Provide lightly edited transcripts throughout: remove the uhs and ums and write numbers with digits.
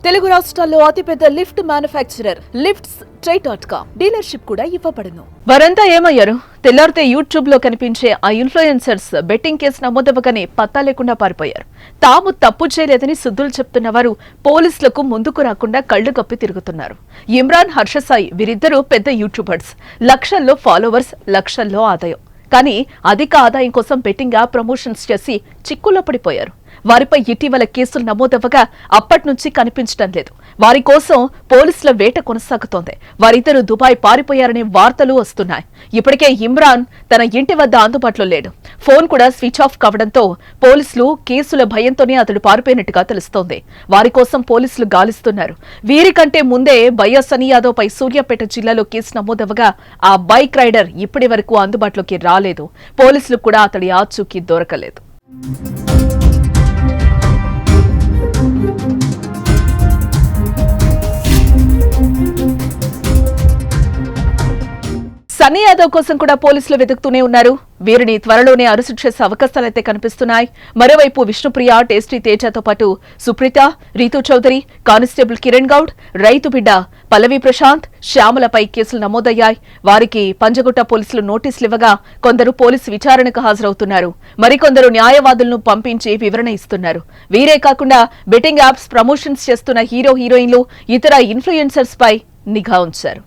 తెలుగు రాష్ట్రాల్లో అతిపెద్ద lift manufacturer lifts ట్రై.com dealership కూడా ఇవ్వబడును. వారంతా ఏమయ్యారు? తెల్లారితే యూట్యూబ్ లో కనిపించే ఆ ఇన్ఫ్లుయెన్సర్స్ బెట్టింగ్ కేసు నమోదవ్వగానే పత్తా లేకుండా పారిపోయారు. తాము తప్పు చేయలేదని సుద్దులు చెప్తున్న వారు పోలీసులకు ముందుకు రాకుండా కళ్లు కప్పి తిరుగుతున్నారు. ఇమ్రాన్, హర్షసాయి వీరిద్దరూ పెద్ద యూట్యూబర్స్. లక్షల్లో ఫాలోవర్స్, లక్షల్లో ఆదాయం. కానీ అధిక ఆదాయం కోసం బెట్టింగ్ యాప్ ప్రమోషన్స్ చేసి చిక్కుల్లో పడిపోయారు. వారిపై ఇటీవల కేసులు నమోదవ్వగా అప్పటి నుంచి కనిపించడం లేదు. వారి కోసం పోలీసుల వేట కొనసాగుతోంది. వారిద్దరూ దుబాయ్ పారిపోయారనే వార్తలు వస్తున్నాయి. ఇప్పటికే ఇమ్రాన్ తన ఇంటి వద్ద అందుబాటులో లేడు. ఫోన్ కూడా స్విచ్ ఆఫ్ కావడంతో పోలీసులు కేసుల భయంతోనే అతడు పారిపోయినట్టుగా తెలుస్తోంది. వారి కోసం పోలీసులు గాలిస్తున్నారు. వీరికంటే ముందే బయ్యా సనీ యాదవ్ పై సూర్యాపేట జిల్లాలో కేసు నమోదవ్వగా ఆ బైక్ రైడర్ ఇప్పటి వరకు అందుబాటులోకి రాలేదు. పోలీసులు కూడా అతడి ఆచూకీ దొరకలేదు. సన్నీ యాదవ్ కోసం కూడా పోలీసులు వెతుకుతూనే ఉన్నారు. వీరిని త్వరలోనే అరెస్టు చేసే అవకాశాలైతే కనిపిస్తున్నాయి. మరోవైపు విష్ణుప్రియ, టేస్టీ తేజతో పాటు సుప్రీత, రీతూ చౌదరి, కానిస్టేబుల్ కిరణ్ గౌడ్, రైతు బిడ్డ పల్లవి ప్రశాంత్, శ్యామలపై కేసులు నమోదయ్యాయి. వారికి పంజగుట్ట పోలీసులు నోటీసులు ఇవ్వగా కొందరు పోలీసు విచారణకు హాజరవుతున్నారు. మరికొందరు న్యాయవాదులను పంపించి వివరణ ఇస్తున్నారు. వీరే కాకుండా బెట్టింగ్ యాప్స్ ప్రమోషన్స్ చేస్తున్న హీరో, హీరోయిన్లు, ఇతర ఇన్ఫ్లుయెన్సర్స్ పై నిఘా ఉంచారు.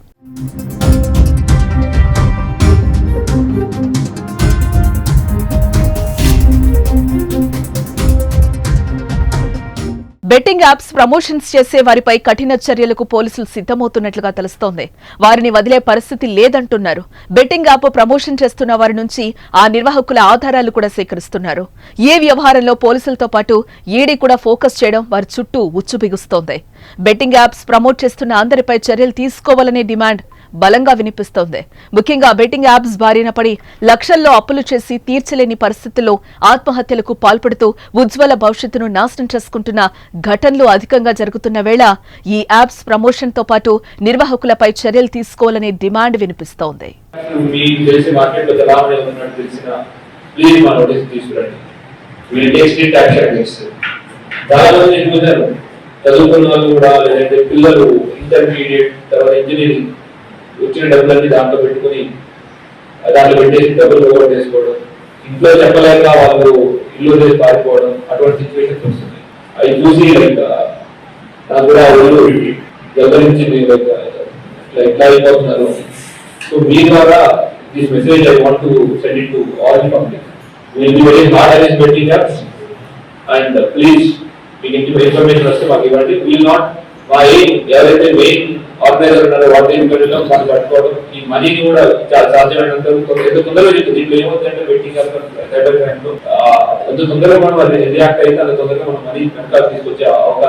బెట్టింగ్ యాప్స్ ప్రమోషన్స్ చేసే వారిపై కఠిన చర్యలకు పోలీసులు సిద్ధమవుతున్నట్లుగా తెలుస్తోంది. వారిని వదిలే పరిస్థితి లేదంటున్నారు. బెట్టింగ్ యాప్ ప్రమోషన్ చేస్తున్న వారి నుంచి ఆ నిర్వాహకుల ఆధారాలు కూడా సేకరిస్తున్నారు. ఏ వ్యవహారంలో పోలీసులతో పాటు ఈడీ కూడా ఫోకస్ చేయడం వారి చుట్టూ ఉచ్చు బిగుస్తోంది. బెట్టింగ్ యాప్స్ ప్రమోట్ చేస్తున్న అందరిపై చర్యలు తీసుకోవాలనే డిమాండ్ బలంగా వినిపిస్తోంది. ముఖ్యంగా బెట్టింగ్ యాప్స్ బారిన పడి లక్షల్లో అప్పులు చేసి తీర్చలేని పరిస్థితుల్లో ఆత్మహత్యలకు పాల్పడుతూ ఉజ్వల భవిష్యత్తును నాశనం చేసుకుంటున్న ఘటనలు అధికంగా జరుగుతున్న వేళ ఈ యాప్స్ ప్రమోషన్ తో పాటు నిర్వాహకులపై చర్యలు తీసుకోవాలనే డిమాండ్ వినిపిస్తోంది. వచ్చిన డబ్బులన్నీ దాంట్లో పెట్టుకుని దాంట్లో పెట్టేసి డబ్బులు ఓవర్ చేసుకోవడం, ఇంట్లో చెప్పలేక వాళ్ళు ఇల్లు చేసి పారిపోవడం, అటువంటి సిచ్యువేషన్స్ వస్తుంది. అవి చూసి నాకు కూడా ఒళ్ళు గమనించింది ఎట్లా అయిపోతున్నారు. సో మీ ద్వారా this message I want to send it to all the public. Will be very hard against betting apps and please మీకు ఇన్ఫర్మేషన్ వస్తే మాకు ఇవ్వండి. విల్ నాట్ మా ఎవరైతే మెయిన్ ఆర్గనైజర్ ఉన్నారో వాటి ఇంటర్వ్యూలో మనం పట్టుకోవడం, ఈ మనీని కూడా చాలా సాధ్యమైనంత తొందరగా చెప్తుంది. దీంట్లో ఏమవుతుందంటే బెట్టింగ్ సైబర్ క్రైమ్ లో అంత తొందరగా మనం అది రియాక్ట్ అయితే అంత తొందరగా మనం మనీ వెనకాల తీసుకొచ్చే అవకాశం